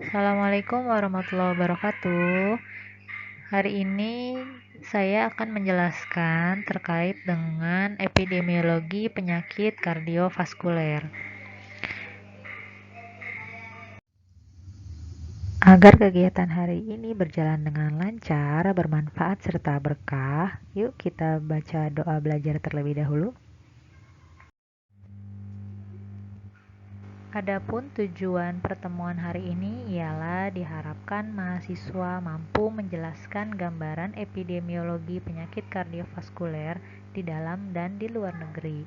Assalamualaikum warahmatullahi wabarakatuh. Hari ini saya akan menjelaskan terkait dengan epidemiologi penyakit kardiovaskuler. Agar kegiatan hari ini berjalan dengan lancar, bermanfaat, serta berkah, yuk kita baca doa belajar terlebih dahulu. Adapun tujuan pertemuan hari ini ialah diharapkan mahasiswa mampu menjelaskan gambaran epidemiologi penyakit kardiovaskuler di dalam dan di luar negeri.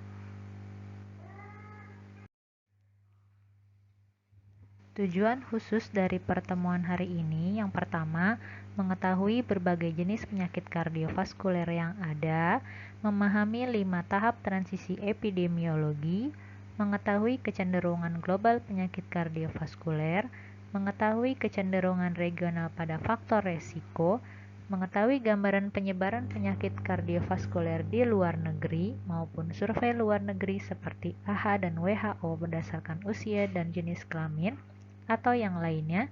Tujuan khusus dari pertemuan hari ini yang pertama, mengetahui berbagai jenis penyakit kardiovaskuler yang ada, memahami 5 tahap transisi epidemiologi, mengetahui kecenderungan global penyakit kardiovaskuler, mengetahui kecenderungan regional pada faktor resiko, mengetahui gambaran penyebaran penyakit kardiovaskuler di luar negeri maupun survei luar negeri seperti AHA dan WHO berdasarkan usia dan jenis kelamin, atau yang lainnya,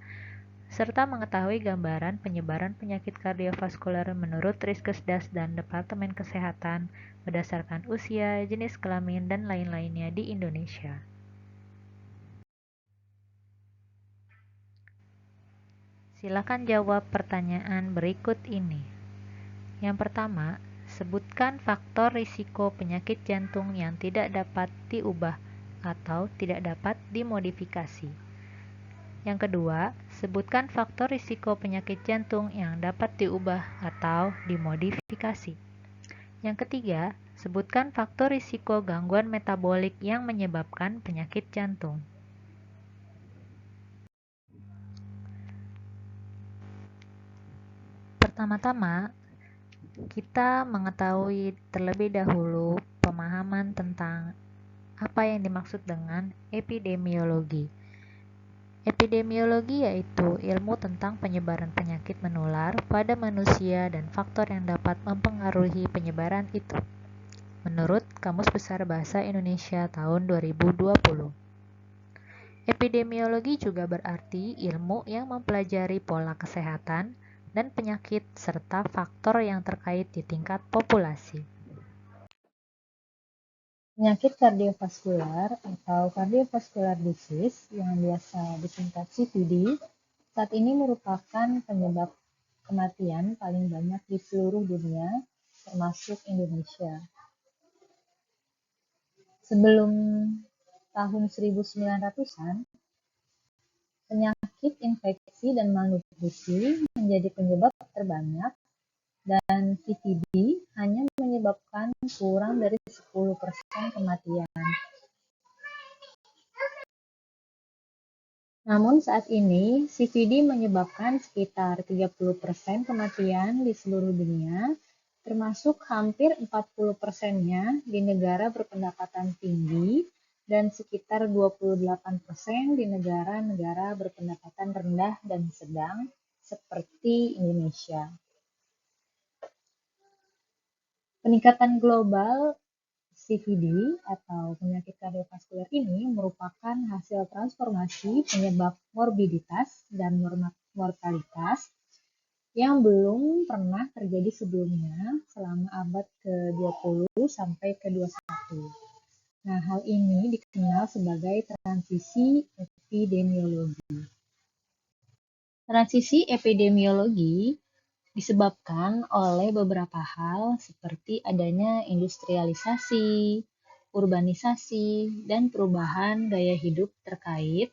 serta mengetahui gambaran penyebaran penyakit kardiovaskuler menurut Riskesdas dan Departemen Kesehatan berdasarkan usia, jenis kelamin, dan lain-lainnya di Indonesia. Silakan jawab pertanyaan berikut ini. Yang pertama, sebutkan faktor risiko penyakit jantung yang tidak dapat diubah atau tidak dapat dimodifikasi. Yang kedua, sebutkan faktor risiko penyakit jantung yang dapat diubah atau dimodifikasi. Yang ketiga, sebutkan faktor risiko gangguan metabolik yang menyebabkan penyakit jantung. Pertama-tama, kita mengetahui terlebih dahulu pemahaman tentang apa yang dimaksud dengan epidemiologi. Epidemiologi yaitu ilmu tentang penyebaran penyakit menular pada manusia dan faktor yang dapat mempengaruhi penyebaran itu. Menurut Kamus Besar Bahasa Indonesia tahun 2020. Epidemiologi juga berarti ilmu yang mempelajari pola kesehatan dan penyakit serta faktor yang terkait di tingkat populasi. Penyakit kardiovaskular atau cardiovascular disease yang biasa disingkat CVD saat ini merupakan penyebab kematian paling banyak di seluruh dunia, termasuk Indonesia. Sebelum tahun 1900-an, penyakit infeksi dan malnutrisi menjadi penyebab terbanyak, dan CVD hanya menyebabkan kurang dari 10% kematian. Namun saat ini, CVD menyebabkan sekitar 30% kematian di seluruh dunia, termasuk hampir 40%-nya di negara berpendapatan tinggi dan sekitar 28% di negara-negara berpendapatan rendah dan sedang seperti Indonesia. Peningkatan global CVD atau penyakit kardiovaskuler ini merupakan hasil transformasi penyebab morbiditas dan mortalitas yang belum pernah terjadi sebelumnya selama abad ke-20 sampai ke-21. Nah, hal ini dikenal sebagai transisi epidemiologi. Transisi epidemiologi disebabkan oleh beberapa hal seperti adanya industrialisasi, urbanisasi, dan perubahan gaya hidup terkait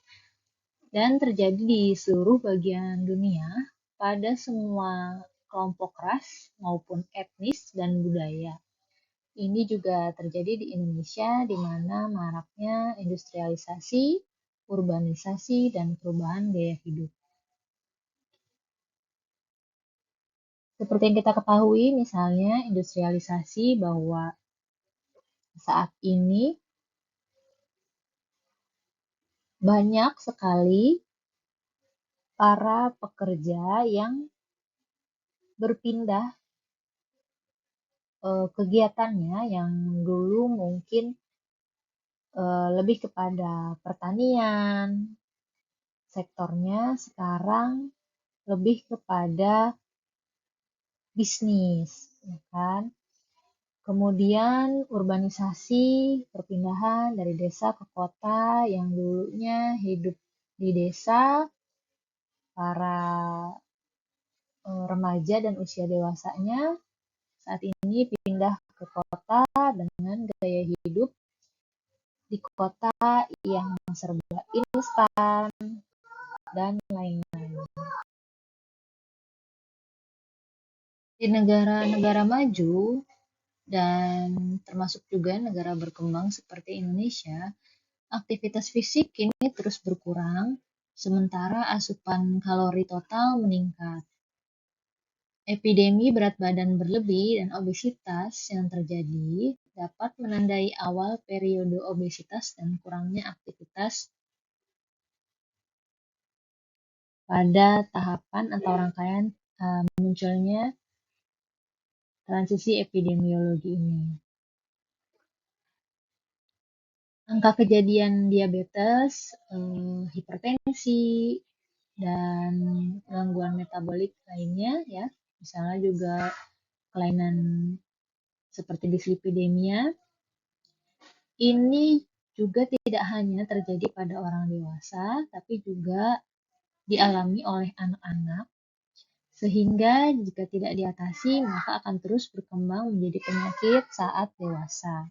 dan terjadi di seluruh bagian dunia pada semua kelompok ras maupun etnis dan budaya. Ini juga terjadi di Indonesia di mana maraknya industrialisasi, urbanisasi, dan perubahan gaya hidup. Seperti yang kita ketahui, misalnya industrialisasi bahwa saat ini banyak sekali para pekerja yang berpindah kegiatannya yang dulu mungkin lebih kepada pertanian, sektornya sekarang lebih kepada bisnis, ya kan? Kemudian urbanisasi, perpindahan dari desa ke kota yang dulunya hidup di desa, para remaja dan usia dewasanya saat ini pindah ke kota dengan gaya hidup di kota yang serba instan dan lain-lain. Di negara-negara maju dan termasuk juga negara berkembang seperti Indonesia, aktivitas fisik kini terus berkurang, sementara asupan kalori total meningkat. Epidemi berat badan berlebih dan obesitas yang terjadi dapat menandai awal periode obesitas dan kurangnya aktivitas pada tahapan atau rangkaian munculnya transisi epidemiologi ini. Angka kejadian diabetes, hipertensi, dan gangguan metabolik lainnya, ya, misalnya juga kelainan seperti dislipidemia, ini juga tidak hanya terjadi pada orang dewasa, tapi juga dialami oleh anak-anak, sehingga jika tidak diatasi maka akan terus berkembang menjadi penyakit saat dewasa.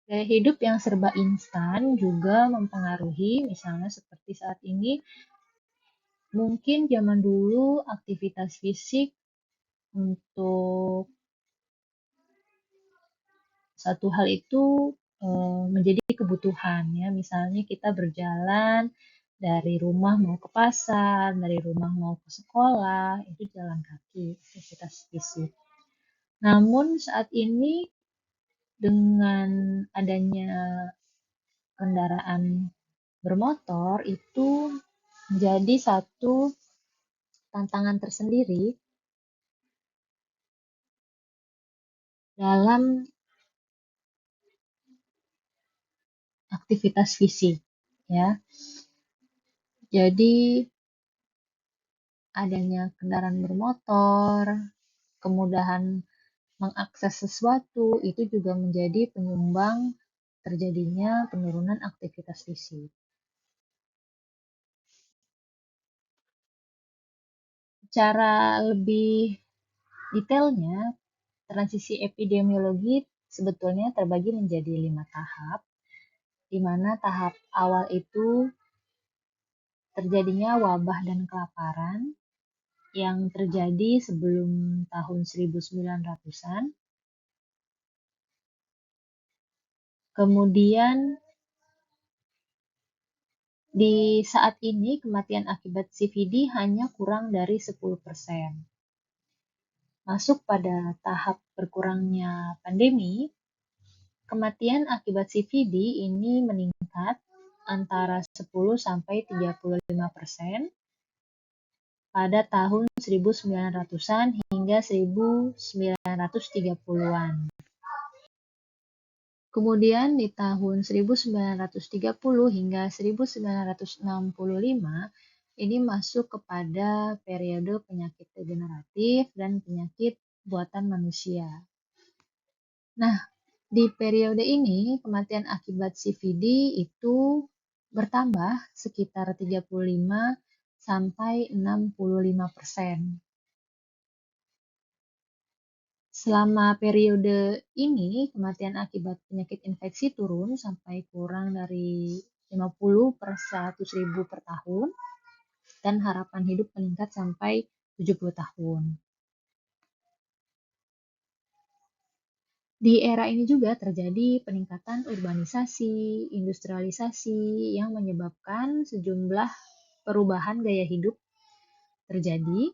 Gaya hidup yang serba instan juga mempengaruhi, misalnya seperti saat ini, mungkin zaman dulu aktivitas fisik untuk satu hal itu menjadi kebutuhan, ya. Misalnya kita berjalan dari rumah mau ke pasar, dari rumah mau ke sekolah, itu jalan kaki, aktivitas fisik. Namun saat ini dengan adanya kendaraan bermotor itu menjadi satu tantangan tersendiri dalam aktivitas fisik, ya. Jadi adanya kendaraan bermotor, kemudahan mengakses sesuatu itu juga menjadi penyumbang terjadinya penurunan aktivitas fisik. Secara lebih detailnya, transisi epidemiologi sebetulnya terbagi menjadi 5 tahap, di mana tahap awal itu terjadinya wabah dan kelaparan yang terjadi sebelum tahun 1900-an. Kemudian di saat ini kematian akibat CVD hanya kurang dari 10%. Masuk pada tahap berkurangnya pandemi, kematian akibat CVD ini meningkat antara 10-35% pada tahun 1900-an hingga 1930-an. Kemudian di tahun 1930 hingga 1965 ini masuk kepada periode penyakit degeneratif dan penyakit buatan manusia. Nah, di periode ini kematian akibat CVD itu bertambah sekitar 35-65%. Selama periode ini, kematian akibat penyakit infeksi turun sampai kurang dari 50/100.000 per tahun, dan harapan hidup meningkat sampai 70 tahun. Di era ini juga terjadi peningkatan urbanisasi, industrialisasi yang menyebabkan sejumlah perubahan gaya hidup terjadi,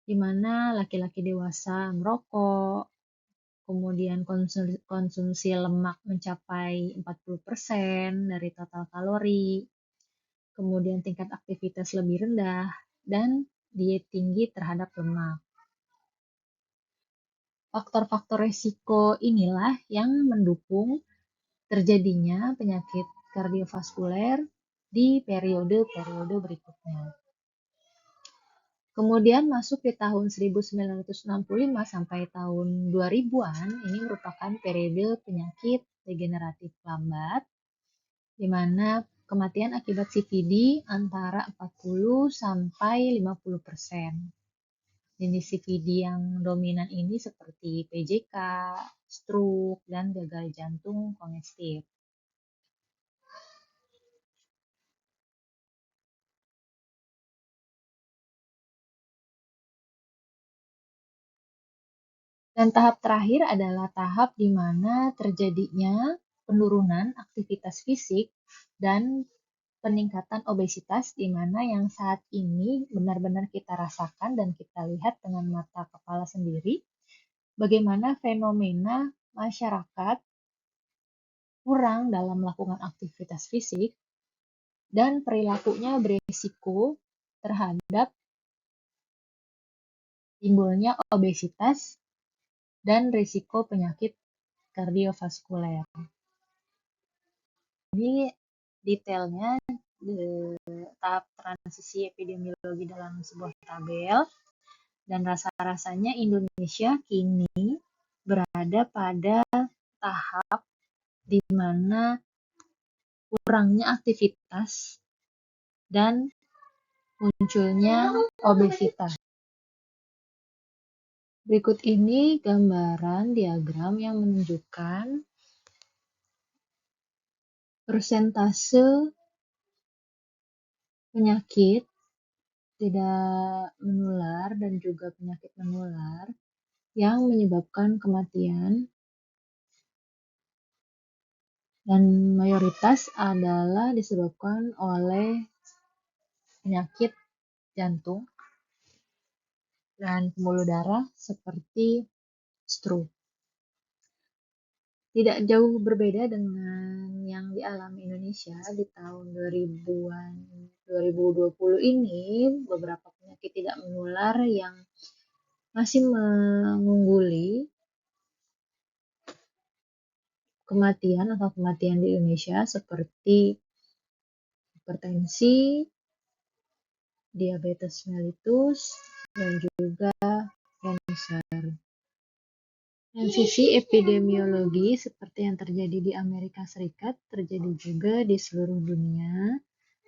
di mana laki-laki dewasa merokok, kemudian konsumsi lemak mencapai 40% dari total kalori, kemudian tingkat aktivitas lebih rendah, dan diet tinggi terhadap lemak. Faktor-faktor resiko inilah yang mendukung terjadinya penyakit kardiovaskuler di periode-periode berikutnya. Kemudian masuk di tahun 1965 sampai tahun 2000-an, ini merupakan periode penyakit degeneratif lambat, di mana kematian akibat CVD antara 40 sampai 50%. Jenis CVD yang dominan ini seperti PJK, stroke, dan gagal jantung kongestif. Dan tahap terakhir adalah tahap di mana terjadinya penurunan aktivitas fisik dan peningkatan obesitas, di mana yang saat ini benar-benar kita rasakan dan kita lihat dengan mata kepala sendiri, bagaimana fenomena masyarakat kurang dalam melakukan aktivitas fisik dan perilakunya beresiko terhadap timbulnya obesitas dan risiko penyakit kardiovaskuler. Ini detailnya tahap transisi epidemiologi dalam sebuah tabel, dan rasa-rasanya Indonesia kini berada pada tahap di mana kurangnya aktivitas dan munculnya obesitas. Berikut ini gambaran diagram yang menunjukkan persentase penyakit tidak menular dan juga penyakit menular yang menyebabkan kematian, dan mayoritas adalah disebabkan oleh penyakit jantung dan pembuluh darah seperti stroke. Tidak jauh berbeda dengan yang dialami Indonesia di tahun 2020 ini, beberapa penyakit tidak menular yang masih mengungguli kematian di Indonesia seperti hipertensi, diabetes mellitus, dan juga kanker. Dari sisi epidemiologi, seperti yang terjadi di Amerika Serikat, terjadi juga di seluruh dunia,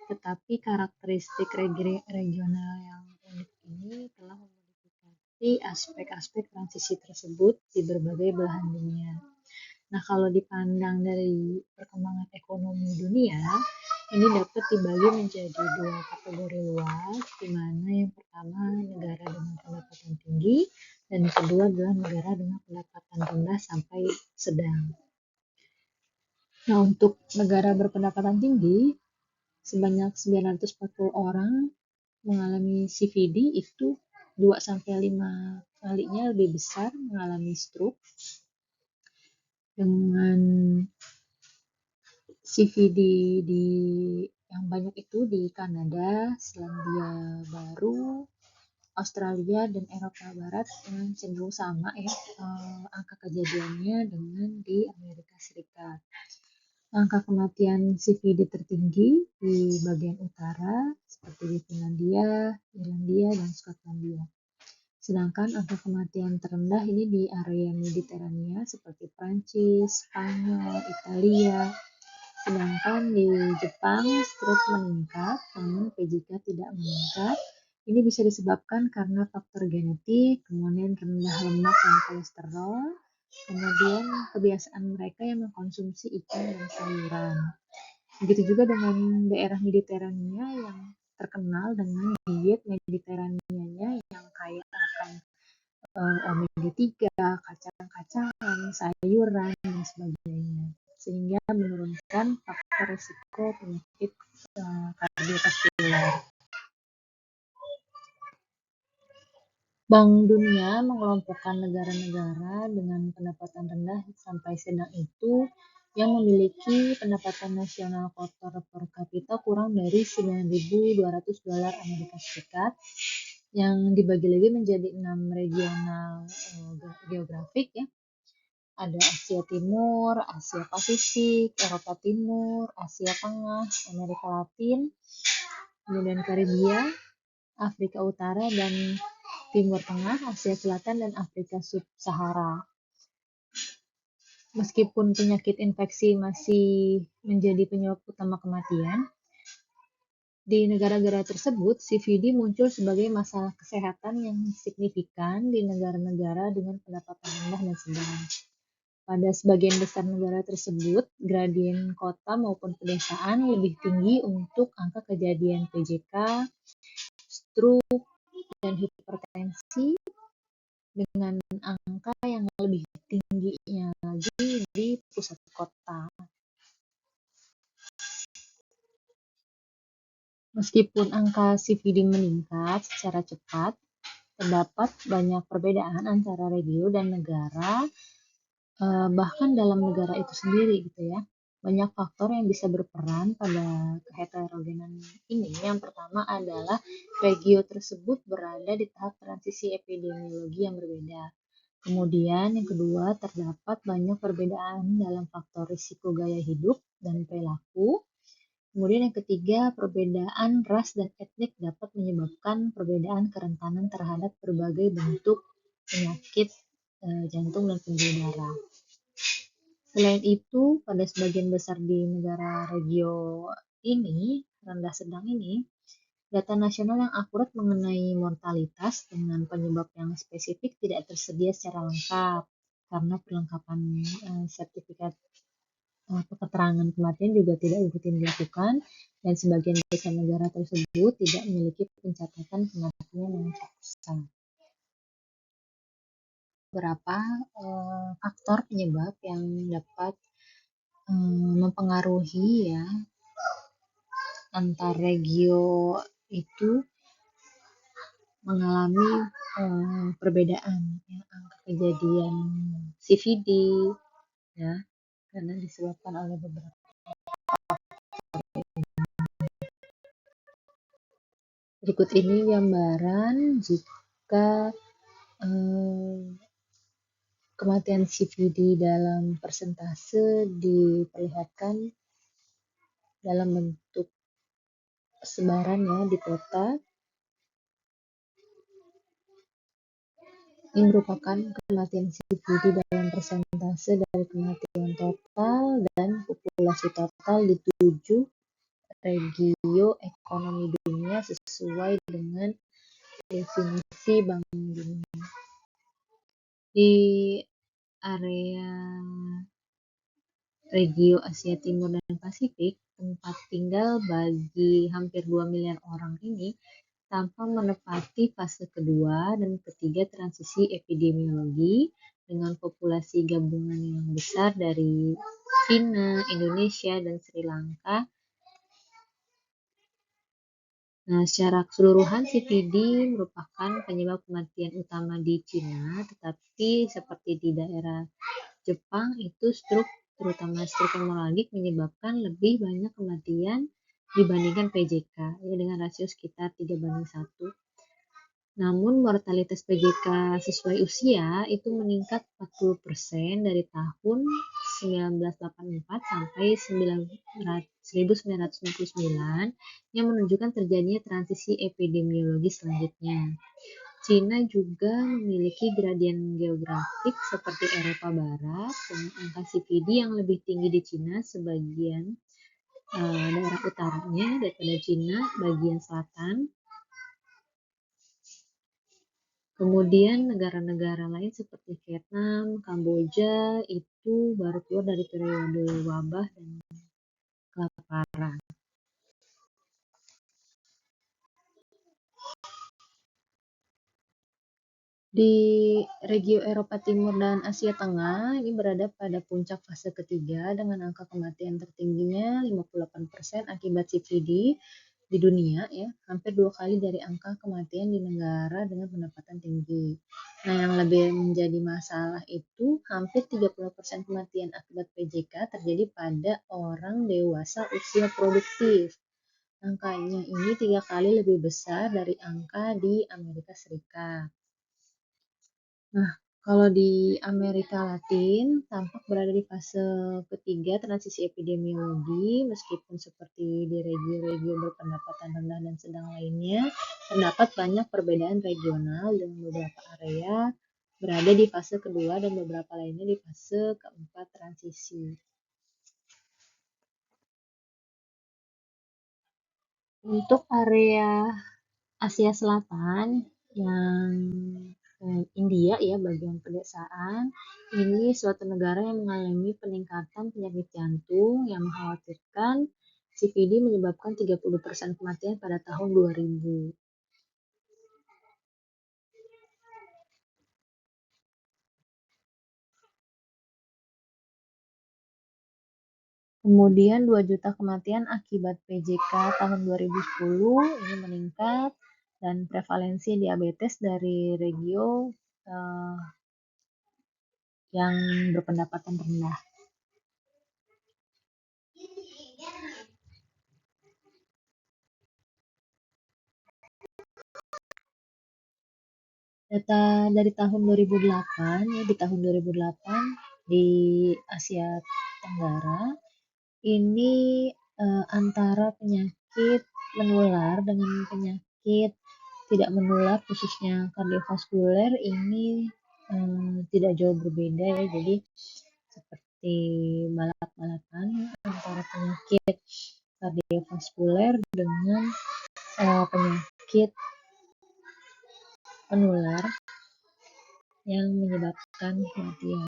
tetapi karakteristik regional yang unik ini telah memodifikasi aspek-aspek transisi tersebut di berbagai belahan dunia. Nah, kalau dipandang dari perkembangan ekonomi dunia, ini dapat dibagi menjadi dua kategori luas, di mana yang pertama negara dengan pendapatan tinggi, dan yang kedua adalah negara dengan pendapatan rendah sampai sedang. Nah, untuk negara berpendapatan tinggi, sebanyak 940 orang mengalami CVD, itu 2-5 kalinya lebih besar mengalami stroke. Dengan CVD yang banyak itu di Kanada, Selandia Baru, Australia, dan Eropa Barat, yang cenderung sama angka kejadiannya dengan di Amerika Serikat. Angka kematian CVD tertinggi di bagian utara seperti di Finlandia, Irlandia, dan Skotlandia. Sedangkan angka kematian terendah ini di area Mediterania seperti Prancis, Spanyol, Italia. Sedangkan di Jepang stroke meningkat, namun PJK tidak meningkat. Ini bisa disebabkan karena faktor genetik, kemudian rendah lemak dan kolesterol, kemudian kebiasaan mereka yang mengkonsumsi ikan dan sayuran. Begitu juga dengan daerah Mediterania yang terkenal dengan diet Mediterania yang kaya akan omega 3, kacang-kacangan, sayuran, dan sebagainya, sehingga menurunkan faktor risiko penyakit kardiovaskuler. Bank Dunia mengelompokkan negara-negara dengan pendapatan rendah sampai sedang itu yang memiliki pendapatan nasional kotor per kapita kurang dari $9.200 Amerika Serikat, yang dibagi lagi menjadi 6 regional geografik ya. Ada Asia Timur, Asia Pasifik, Eropa Timur, Asia Tengah, Amerika Latin, kemudian Karibia, Afrika Utara dan Timur Tengah, Asia Selatan, dan Afrika Sub-Sahara. Meskipun penyakit infeksi masih menjadi penyebab utama kematian, di negara-negara tersebut, CVD muncul sebagai masalah kesehatan yang signifikan di negara-negara dengan pendapatan rendah dan sedang. Pada sebagian besar negara tersebut, gradien kota maupun pedesaan lebih tinggi untuk angka kejadian PJK, stroke, dan hipertensi, dengan angka yang lebih tingginya lagi di pusat kota. Meskipun angka CVD meningkat secara cepat, terdapat banyak perbedaan antara regio dan negara, bahkan dalam negara itu sendiri gitu ya. Banyak faktor yang bisa berperan pada keheterogenan ini. Yang pertama adalah regio tersebut berada di tahap transisi epidemiologi yang berbeda. Kemudian yang kedua, terdapat banyak perbedaan dalam faktor risiko gaya hidup dan perilaku. Kemudian yang ketiga, perbedaan ras dan etnik dapat menyebabkan perbedaan kerentanan terhadap berbagai bentuk penyakit jantung dan pembuluh darah. Selain itu, pada sebagian besar di negara regio ini, rendah sedang ini, data nasional yang akurat mengenai mortalitas dengan penyebab yang spesifik tidak tersedia secara lengkap karena perlengkapan sertifikat keterangan kematian juga tidak rutin dilakukan, dan sebagian besar negara tersebut tidak memiliki pencatatan kematian yang terpusat. Beberapa faktor penyebab yang dapat mempengaruhi ya antar regio itu mengalami perbedaan ya, angka kejadian CVD ya, karena disebabkan oleh beberapa. Berikut ini gambaran jika kematian CVD dalam persentase diperlihatkan dalam bentuk sebaran ya di peta. Ini merupakan kematian CVD dalam persentase dari kematian total dan populasi total di 7 regio ekonomi dunia sesuai dengan definisi Bank Dunia. Di area regio Asia Timur dan Pasifik, tempat tinggal bagi hampir 2 miliar orang ini tanpa menepati fase kedua dan ketiga transisi epidemiologi dengan populasi gabungan yang besar dari Cina, Indonesia, dan Sri Lanka. Nah, secara keseluruhan CVD merupakan penyebab kematian utama di Cina, tetapi seperti di daerah Jepang itu stroke, terutama stroke hemoragik, menyebabkan lebih banyak kematian dibandingkan PJK ya, dengan rasio sekitar 3:1. Namun mortalitas PJK sesuai usia itu meningkat 40% dari tahun 1984 sampai 1999 yang menunjukkan terjadinya transisi epidemiologi selanjutnya. Cina juga memiliki gradien geografik seperti Eropa Barat dengan angka CVD yang lebih tinggi di Cina sebagian daerah utaranya daripada Cina bagian selatan. Kemudian negara-negara lain seperti Vietnam, Kamboja itu baru keluar dari periode wabah dan kelaparan. Di regio Eropa Timur dan Asia Tengah ini berada pada puncak fase ketiga dengan angka kematian tertingginya 58% akibat CVD di dunia ya, hampir 2 kali dari angka kematian di negara dengan pendapatan tinggi. Nah, yang lebih menjadi masalah itu hampir 30% kematian akibat PJK terjadi pada orang dewasa usia produktif. Angkanya ini 3 kali lebih besar dari angka di Amerika Serikat. Nah, kalau di Amerika Latin tampak berada di fase ketiga transisi epidemiologi, meskipun seperti di regio-regio berpendapatan rendah dan sedang lainnya, terdapat banyak perbedaan regional dan beberapa area berada di fase kedua dan beberapa lainnya di fase keempat transisi. Untuk area Asia Selatan yang India ya, bagian pedesaan, ini suatu negara yang mengalami peningkatan penyakit jantung yang mengkhawatirkan. CVD menyebabkan 30% kematian pada tahun 2000. Kemudian 2 juta kematian akibat PJK tahun 2010 ini meningkat, dan prevalensi diabetes dari regio yang berpendapatan rendah. Data dari tahun 2008 ya, di tahun 2008 di Asia Tenggara ini antara penyakit menular dengan penyakit tidak menular khususnya kardiovaskuler ini tidak jauh berbeda ya. Jadi seperti balap-balapan antara penyakit kardiovaskuler dengan penyakit menular yang menyebabkan kematian.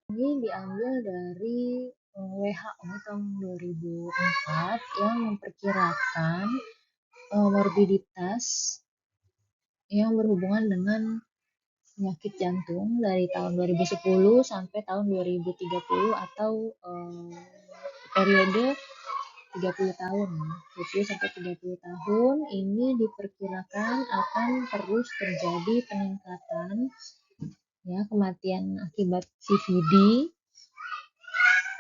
Ini diambil dari WHO tahun 2004 yang memperkirakan morbiditas yang berhubungan dengan penyakit jantung dari tahun 2010 sampai tahun 2030 atau periode 30 tahun. 20 sampai 30 tahun ini diperkirakan akan terus terjadi peningkatan ya kematian akibat CVD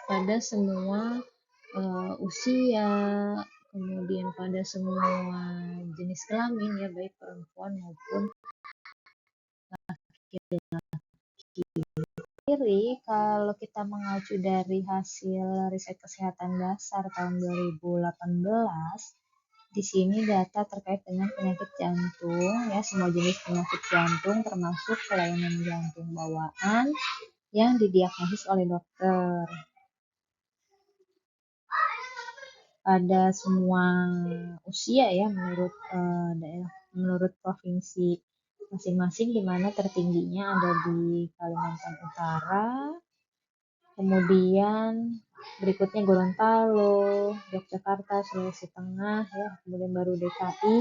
pada semua usia, kemudian pada semua jenis kelamin ya, baik perempuan maupun laki-laki. Kalau kita mengacu dari hasil riset kesehatan dasar tahun 2018, di sini data terkait dengan penyakit jantung ya, semua jenis penyakit jantung termasuk kelainan jantung bawaan yang didiagnosis oleh dokter. Pada semua usia ya, menurut daerah, menurut provinsi masing-masing, di mana tertingginya ada di Kalimantan Utara, kemudian berikutnya Gorontalo, Yogyakarta, Sulawesi Tengah ya, kemudian baru DKI.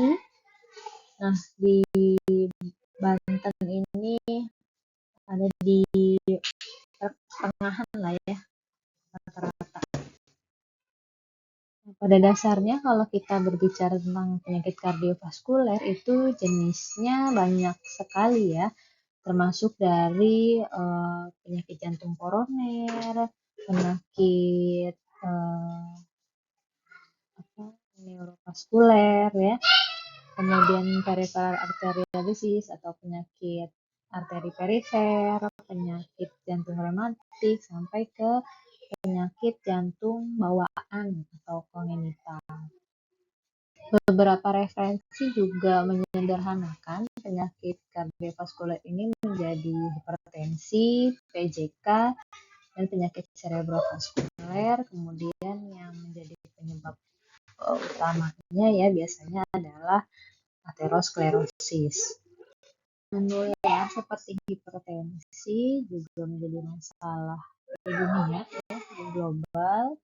Nah, di Banten ini ada di pertengahan lah ya, rata-rata. Pada dasarnya kalau kita berbicara tentang penyakit kardiovaskuler itu jenisnya banyak sekali ya, termasuk dari penyakit jantung koroner, penyakit neurovaskuler ya, kemudian peripheral arterial disease atau penyakit arteri perifer, penyakit jantung rematik, sampai ke penyakit jantung bawaan atau kongenital. Beberapa referensi juga menyederhanakan penyakit kardiovaskuler ini menjadi hipertensi, PJK, dan penyakit cerebrovaskuler. Kemudian yang menjadi penyebab utamanya ya biasanya adalah aterosklerosis. Menular seperti hipertensi juga menjadi masalah dunia ya, di global.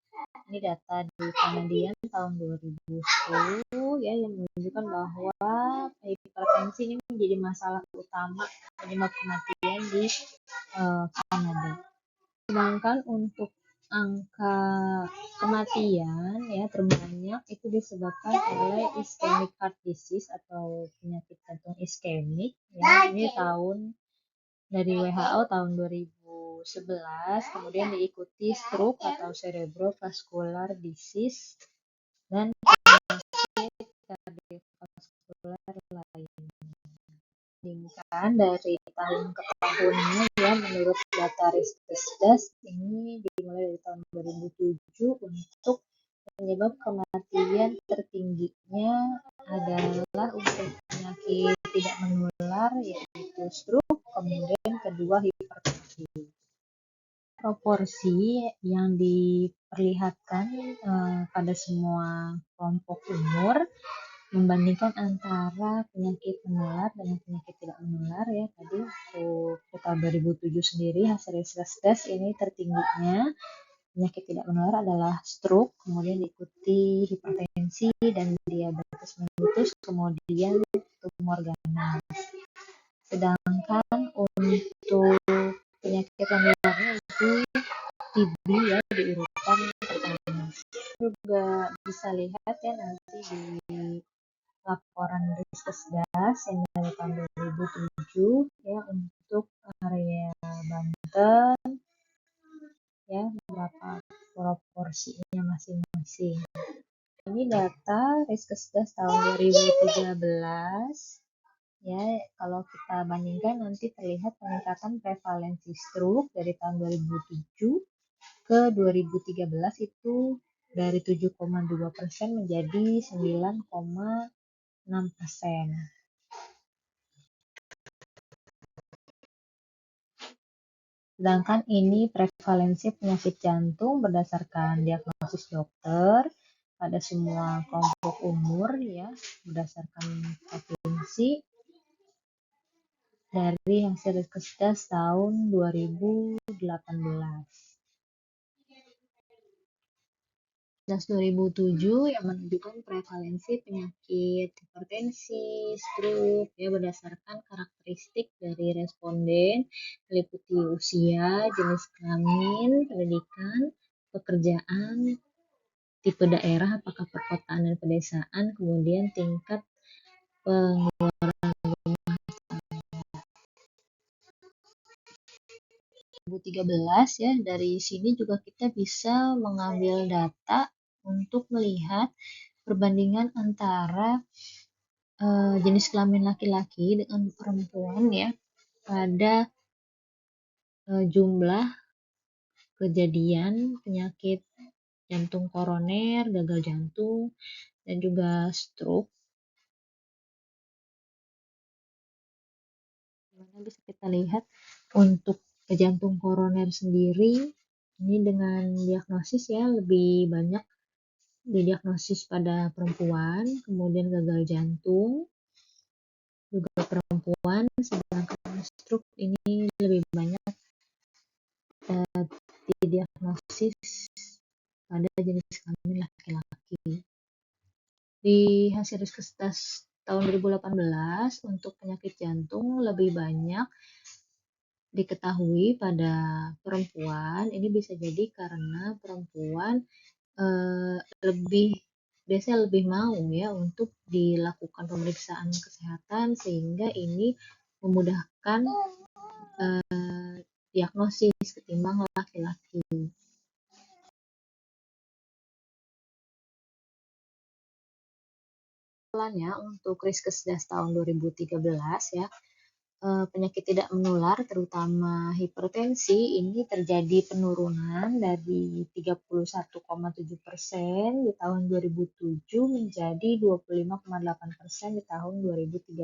Ini data di Canadian tahun 2010 ya, yang menunjukkan bahwa hipertensi ini menjadi masalah utama penyebab kematian di Kanada. Sedangkan untuk angka kematian ya terbanyak itu disebabkan oleh ischemic heart disease atau penyakit jantung iskemik ya. Ini tahun dari WHO tahun 2015 2011, kemudian diikuti stroke atau cerebrovascular disease dan penyakit kardiovaskular lain. Dibandingkan dari tahun ke tahunnya ya, menurut data Riskesdas ini dimulai dari tahun 2007 untuk penyebab kematian tertingginya adalah untuk penyakit tidak menular yaitu stroke, kemudian kedua hipertensi. Proporsi yang diperlihatkan pada semua kelompok umur membandingkan antara penyakit menular dengan penyakit tidak menular ya, tadi untuk tahun 2007 sendiri hasil Riskesdas ini tertingginya penyakit tidak menular adalah stroke, kemudian diikuti hipertensi dan diabetes mellitus, kemudian tumor ganas. Sedangkan untuk penyakit menularnya itu TB ya di urutan pertama. Juga bisa lihat ya nanti di laporan Riskesdas yang dari tahun 2007 ya untuk area Banten ya berapa proporsinya masing-masing. Ini data Riskesdas tahun 2013 ya, kalau kita bandingkan nanti terlihat peningkatan prevalensi stroke dari tahun 2007 ke 2013 itu dari 7,2% menjadi 9,6%. Sedangkan ini prevalensi penyakit jantung berdasarkan diagnosis dokter pada semua kelompok umur ya, berdasarkan provinsi dari hasil Riskesdas tahun 2018. 2007 yang menunjukkan prevalensi penyakit hipertensi, stroke ya berdasarkan karakteristik dari responden meliputi usia, jenis kelamin, pendidikan, pekerjaan, tipe daerah apakah perkotaan dan pedesaan, kemudian tingkat pengeluaran 2013 ya, dari sini juga kita bisa mengambil data untuk melihat perbandingan antara jenis kelamin laki-laki dengan perempuan ya pada jumlah kejadian penyakit jantung koroner, gagal jantung, dan juga stroke. Dimana bisa kita lihat untuk jantung koroner sendiri ini dengan diagnosis ya lebih banyak didiagnosis pada perempuan, kemudian gagal jantung juga perempuan, sedangkan stroke ini lebih banyak didiagnosis pada jenis kelamin laki-laki. Di hasil Riskesdas tahun 2018 untuk penyakit jantung lebih banyak diketahui pada perempuan. Ini bisa jadi karena perempuan biasanya lebih mau ya untuk dilakukan pemeriksaan kesehatan sehingga ini memudahkan diagnosis ketimbang laki-laki. Untuk Riskesdas tahun 2013 ya, penyakit tidak menular terutama hipertensi ini terjadi penurunan dari 31,7% di tahun 2007 menjadi 25,8% di tahun 2013.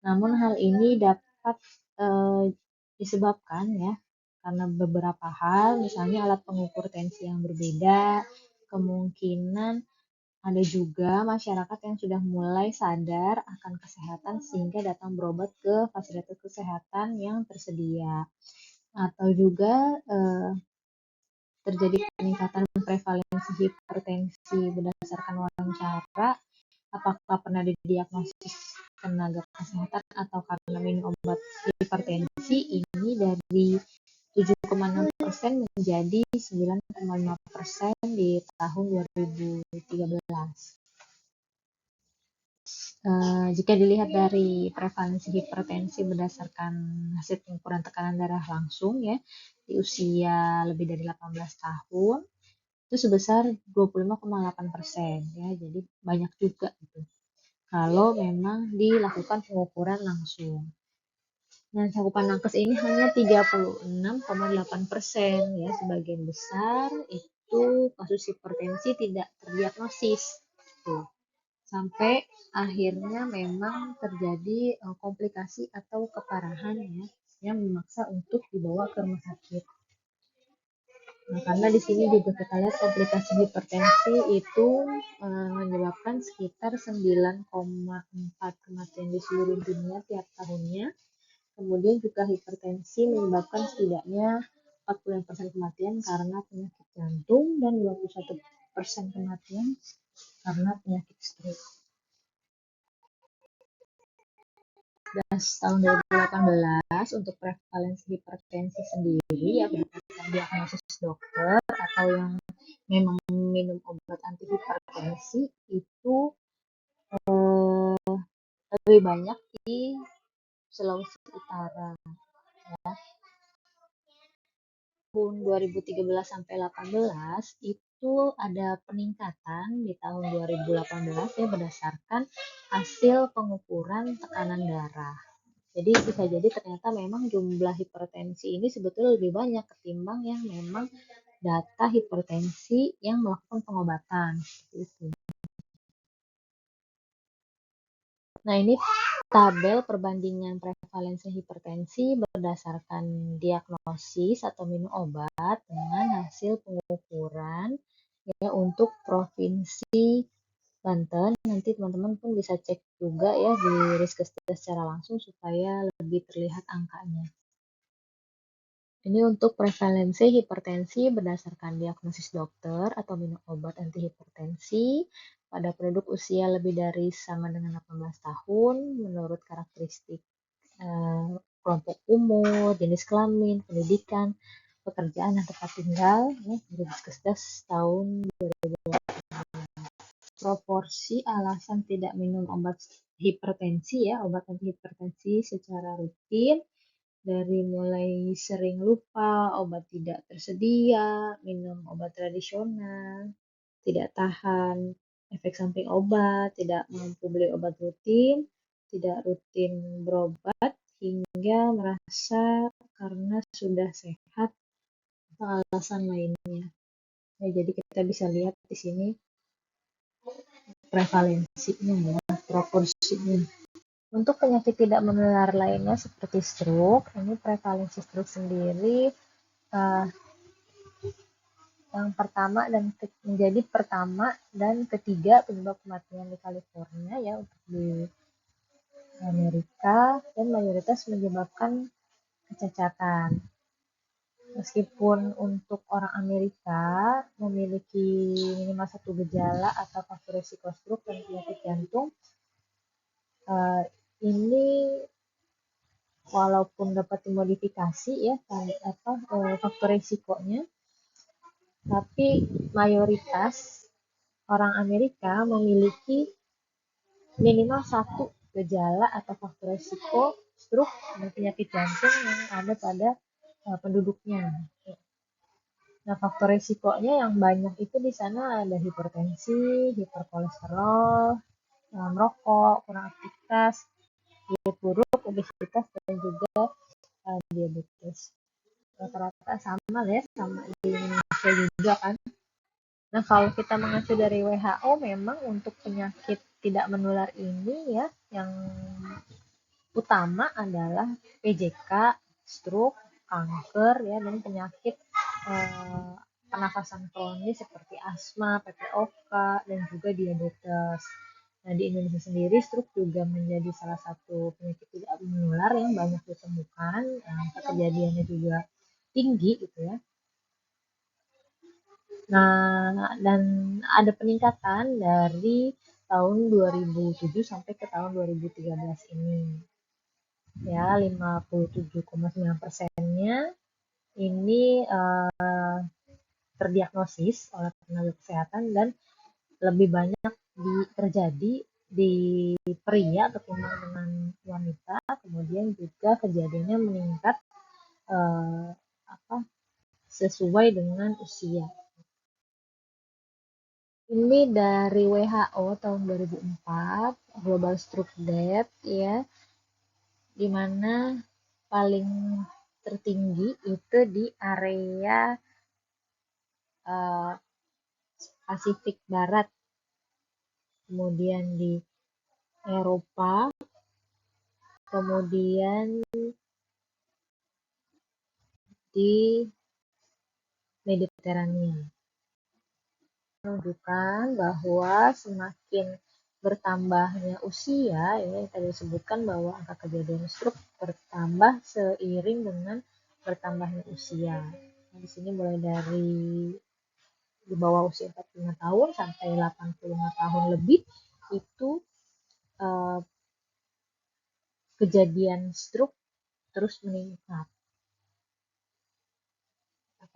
Namun hal ini dapat disebabkan ya karena beberapa hal, misalnya alat pengukur tensi yang berbeda, kemungkinan ada juga masyarakat yang sudah mulai sadar akan kesehatan sehingga datang berobat ke fasilitas kesehatan yang tersedia. Atau juga terjadi peningkatan prevalensi hipertensi berdasarkan wawancara, apakah pernah didiagnosis tenaga kesehatan atau karena minum obat hipertensi ini dari 7,6% menjadi 9,5% di tahun 2013. Jika dilihat dari prevalensi hipertensi berdasarkan hasil pengukuran tekanan darah langsung ya di usia lebih dari 18 tahun itu sebesar 25,8% ya, jadi banyak juga gitu. Kalau memang dilakukan pengukuran langsung. Nah, cakupan nakes ini hanya 36,8% ya, sebagian besar itu kasus hipertensi tidak terdiagnosis. Tuh. Sampai akhirnya memang terjadi komplikasi atau keparahan ya, yang memaksa untuk dibawa ke rumah sakit. Nah, karena di sini juga kita lihat komplikasi hipertensi itu menyebabkan sekitar 9,4 kematian di seluruh dunia tiap tahunnya. Kemudian juga hipertensi menyebabkan setidaknya 40% kematian karena penyakit jantung dan 21% kematian karena penyakit stroke. Tahun 2018 untuk prevalensi hipertensi sendiri ya berdasarkan diagnosis dokter atau yang memang minum obat anti hipertensi itu lebih banyak di Sulawesi Utara ya. Tahun 2013 sampai 18 itu ada peningkatan di tahun 2018 ya berdasarkan hasil pengukuran tekanan darah. Jadi bisa jadi ternyata memang jumlah hipertensi ini sebetulnya lebih banyak ketimbang yang memang data hipertensi yang melakukan pengobatan. Itu. Nah, ini tabel perbandingan prevalensi hipertensi berdasarkan diagnosis atau minum obat dengan hasil pengukuran ya untuk provinsi Banten. Nanti teman-teman pun bisa cek juga ya di Riskesdas secara langsung supaya lebih terlihat angkanya. Ini untuk prevalensi hipertensi berdasarkan diagnosis dokter atau minum obat anti hipertensi pada penduduk usia lebih dari sama dengan 18 tahun menurut karakteristik kelompok umur, jenis kelamin, pendidikan, pekerjaan, dan tempat tinggal ya, dari Riskesdas tahun 2020. Proporsi alasan tidak minum obat hipertensi ya, obat anti hipertensi secara rutin dari mulai sering lupa, obat tidak tersedia, minum obat tradisional, tidak tahan efek samping obat, tidak mampu beli obat rutin, tidak rutin berobat, hingga merasa karena sudah sehat atau alasan lainnya. Ya, jadi kita bisa lihat di sini prevalensinya ya, proporsinya. Untuk penyakit tidak menular lainnya seperti stroke, ini prevalensi stroke sendiri yang pertama dan menjadi pertama dan ketiga penyebab kematian di California ya untuk di Amerika dan mayoritas menyebabkan kecacatan. Meskipun untuk orang Amerika memiliki minimal satu gejala atau faktor risiko stroke dan penyakit jantung, ini walaupun dapat dimodifikasi ya faktor risikonya, tapi mayoritas orang Amerika memiliki minimal satu gejala atau faktor risiko stroke dan penyakit jantung yang ada pada penduduknya. Nah, faktor risikonya yang banyak itu di sana ada hipertensi, hiperkolesterol, merokok, kurang aktivitas, diet buruk, obesitas, dan juga diabetes. Rata-rata sama ya, sama di Indonesia juga kan. Nah, kalau kita mengacu dari WHO memang untuk penyakit tidak menular ini ya, yang utama adalah PJK, stroke, kanker ya, dan penyakit pernafasan kronis seperti asma, PPOK, dan juga diabetes. Nah, di Indonesia sendiri stroke juga menjadi salah satu penyakit tidak menular yang banyak ditemukan, kejadiannya juga tinggi gitu ya. Nah, dan ada peningkatan dari tahun 2007 sampai ke tahun 2013 ini. Ya, 57,9%-nya ini terdiagnosis oleh tenaga kesehatan dan lebih banyak terjadi di pria ketimbang dengan wanita, kemudian juga kejadiannya meningkat eh, sesuai dengan usia. Ini dari WHO tahun 2004, Global Stroke Death ya, di mana paling tertinggi itu di area Pasifik Barat, kemudian di Eropa, kemudian di Mediterania. Menunjukkan bahwa semakin bertambahnya usia, ini tadi disebutkan bahwa angka kejadian stroke bertambah seiring dengan bertambahnya usia. Nah, di sini mulai dari di bawah usia 45 tahun sampai 85 tahun lebih itu kejadian stroke terus meningkat.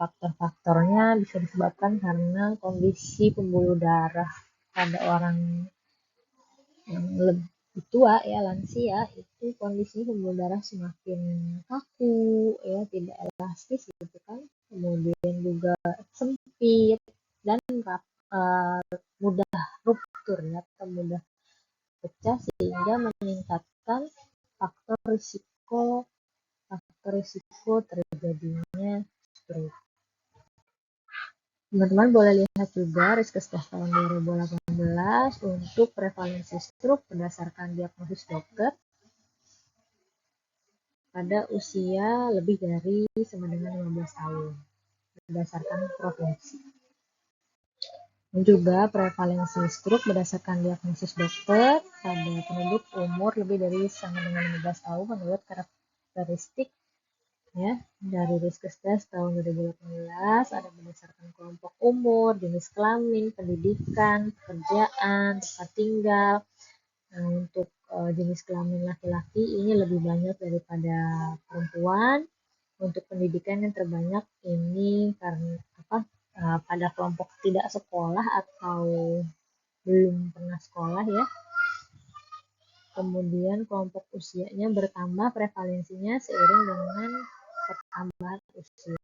Faktor-faktornya bisa disebabkan karena kondisi pembuluh darah pada orang yang lebih tua ya, lansia, itu kondisi pembuluh darah semakin kaku ya, tidak elastis gitu kan, kemudian juga sempit dan mudah ruptur ya, atau mudah pecah, sehingga meningkatkan faktor risiko terjadinya stroke. Teman-teman boleh lihat juga Riskesdas tahun 2018 untuk prevalensi stroke berdasarkan diagnosis dokter pada usia lebih dari sama dengan 15 tahun berdasarkan provinsi. Dan juga prevalensi stroke berdasarkan diagnosis dokter pada penduduk umur lebih dari sama dengan 15 tahun menurut karakteristik ya dari Riskesdas tahun 2018, ada berdasarkan kelompok umur, jenis kelamin, pendidikan, pekerjaan, tempat tinggal. Nah, untuk jenis kelamin laki-laki ini lebih banyak daripada perempuan. Untuk pendidikan yang terbanyak ini karena pada kelompok tidak sekolah atau belum pernah sekolah ya. Kemudian kelompok usianya bertambah prevalensinya seiring dengan pertambahan usia.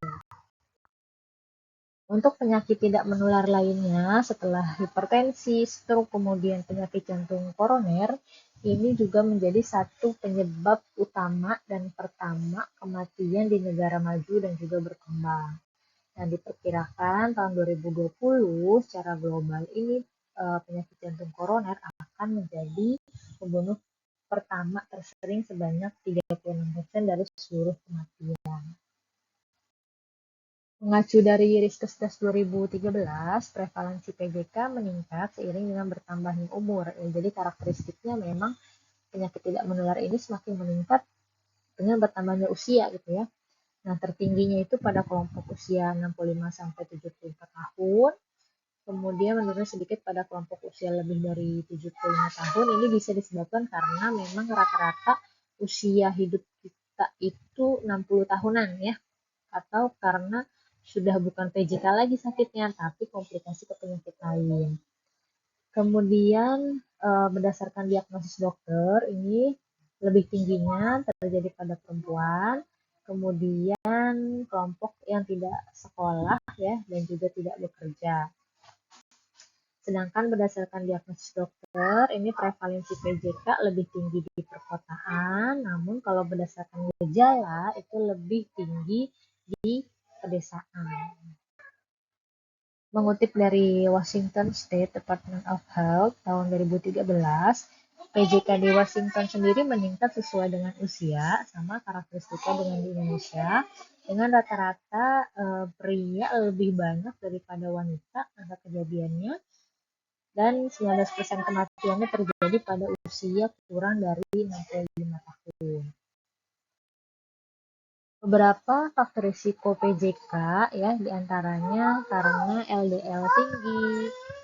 Untuk penyakit tidak menular lainnya setelah hipertensi, stroke, kemudian penyakit jantung koroner, ini juga menjadi satu penyebab utama dan pertama kematian di negara maju dan juga berkembang. Nah, diperkirakan tahun 2020 secara global ini penyakit jantung koroner akan menjadi pembunuh pertama tersering sebanyak 36% dari seluruh kematian. Mengacu dari Riskesdas 2013, prevalensi PJK meningkat seiring dengan bertambahnya umur. Jadi karakteristiknya memang penyakit tidak menular ini semakin meningkat dengan bertambahnya usia gitu ya. Nah, tertingginya itu pada kelompok usia 65-74 tahun, kemudian menurun sedikit pada kelompok usia lebih dari 75 tahun. Ini bisa disebabkan karena memang rata-rata usia hidup kita itu 60 tahunan ya, atau karena sudah bukan PJK lagi sakitnya, tapi komplikasi ke penyakit lain. Kemudian berdasarkan diagnosis dokter, ini lebih tingginya terjadi pada perempuan, kemudian kelompok yang tidak sekolah ya, dan juga tidak bekerja. Sedangkan berdasarkan diagnosis dokter, ini prevalensi PJK lebih tinggi di perkotaan, namun kalau berdasarkan gejala itu lebih tinggi di pedesaan. Mengutip dari Washington State Department of Health tahun 2013, PJK di Washington sendiri meningkat sesuai dengan usia, sama karakteristiknya dengan di Indonesia, dengan rata-rata pria lebih banyak daripada wanita angka kejadiannya, dan 19% kematiannya terjadi pada usia kurang dari 65 tahun. Beberapa faktor risiko PJK ya, diantaranya karena LDL tinggi,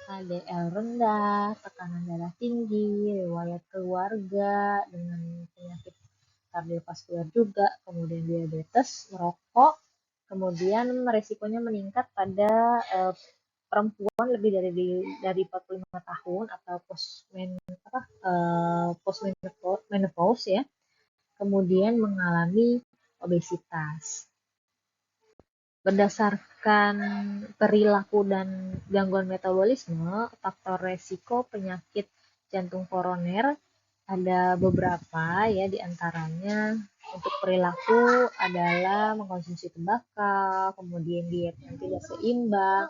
HDL rendah, tekanan darah tinggi, riwayat keluarga dengan penyakit kardiovaskular juga, kemudian diabetes, merokok, kemudian resikonya meningkat pada perempuan lebih dari 45 tahun atau postmenopause ya, kemudian mengalami obesitas. Berdasarkan perilaku dan gangguan metabolisme, faktor resiko penyakit jantung koroner ada beberapa ya, diantaranya untuk perilaku adalah mengkonsumsi tembakau, kemudian diet yang tidak seimbang,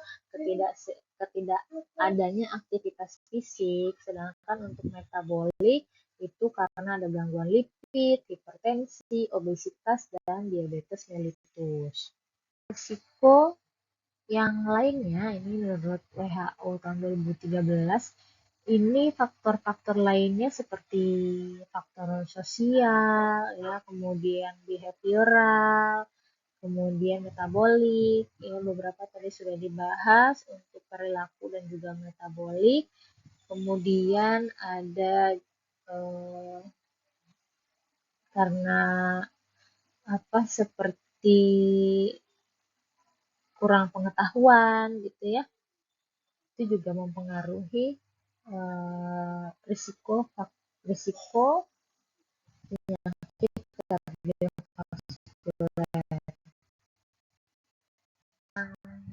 ketidak adanya aktivitas fisik. Sedangkan untuk metabolik itu karena ada gangguan lipid, hipertensi, obesitas, dan diabetes mellitus. Risiko yang lainnya ini menurut WHO tahun 2013, ini faktor-faktor lainnya seperti faktor sosial ya, kemudian behavioral, kemudian metabolik ya, beberapa tadi sudah dibahas untuk perilaku dan juga metabolik. Kemudian ada karena seperti kurang pengetahuan gitu ya, itu juga mempengaruhi risiko penyakit kardiovaskuler.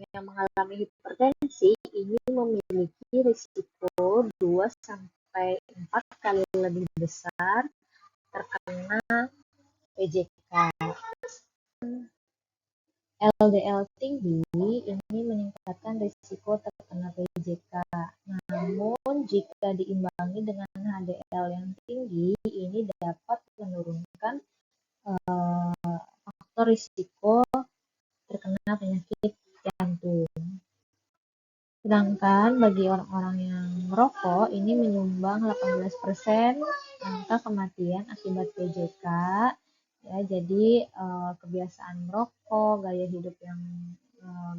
Yang mengalami hipertensi ini memiliki risiko 2-4 kali lebih besar terkena PJK. LDL tinggi ini meningkatkan risiko terkena PJK. Namun jika diimbangi dengan HDL yang tinggi, ini dapat menurunkan faktor risiko terkena penyakit jantung. Sedangkan bagi orang-orang yang merokok, ini menyumbang 18% angka kematian akibat PJK. Ya, jadi kebiasaan merokok, gaya hidup yang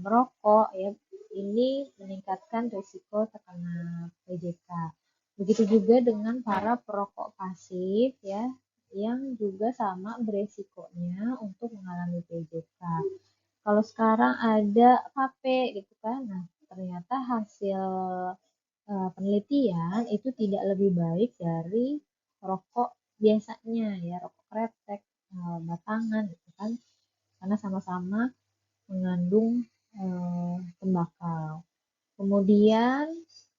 merokok ya, ini meningkatkan risiko terkena PJK. Begitu juga dengan para perokok pasif ya, yang juga sama beresikonya untuk mengalami PJK. Kalau sekarang ada vape gitu kan, nah ternyata hasil penelitian itu tidak lebih baik dari rokok biasanya ya, rokok kretek, batangan gitu kan, karena sama-sama mengandung tembakau. Kemudian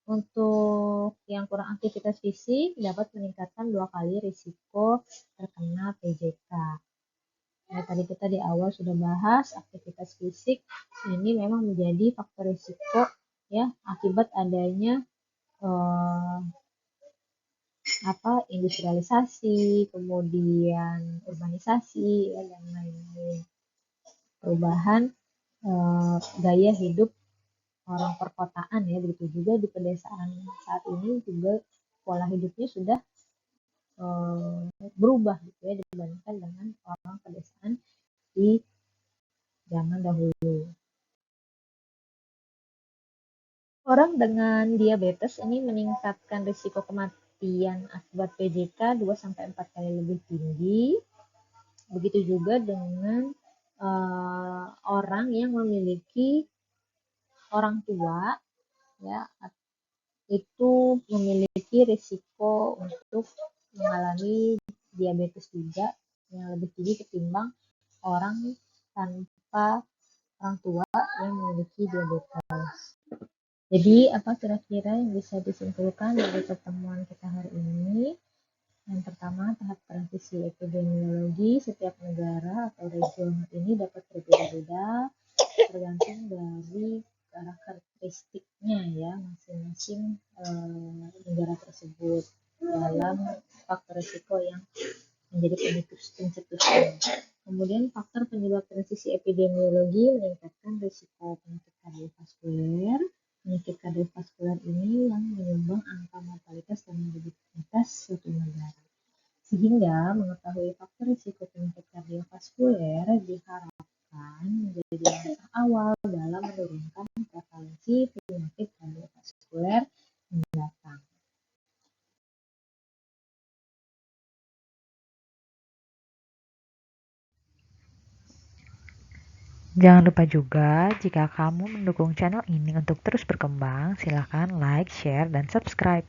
untuk yang kurang aktivitas fisik dapat meningkatkan 2 kali risiko terkena PJK. Nah, tadi kita di awal sudah bahas aktivitas fisik ini memang menjadi faktor risiko ya, akibat adanya industrialisasi, kemudian urbanisasi ya, dan lain-lain. Perubahan gaya hidup orang perkotaan ya, begitu juga di pedesaan saat ini juga pola hidupnya sudah berubah gitu ya, dibandingkan dengan orang pedesaan di zaman dahulu. Orang dengan diabetes ini meningkatkan risiko kematian akibat PJK 2-4 kali lebih tinggi. Begitu juga dengan orang yang memiliki orang tua ya, itu memiliki risiko untuk mengalami diabetes juga yang lebih tinggi ketimbang orang tanpa orang tua yang memiliki diabetes. Jadi apa kira-kira yang bisa disimpulkan dari pertemuan kita hari ini? Yang pertama, tahap transisi epidemiologi setiap negara atau region ini dapat berbeda-beda tergantung dari karakteristiknya ya masing-masing negara tersebut dalam faktor risiko yang menjadi pencetusnya. Kemudian faktor penyebab transisi epidemiologi meningkatkan risiko penyakit kardiovaskuler. Penyakit kardiovaskuler ini yang menyumbang angka mortalitas dan morbiditas suatu negara. Sehingga mengetahui faktor risiko penyakit kardiovaskuler diharapkan menjadi langkah awal dalam menurunkan prevalensi penyakit kardiovaskuler mendatang. Jangan lupa juga, jika kamu mendukung channel ini untuk terus berkembang, silakan like, share, dan subscribe.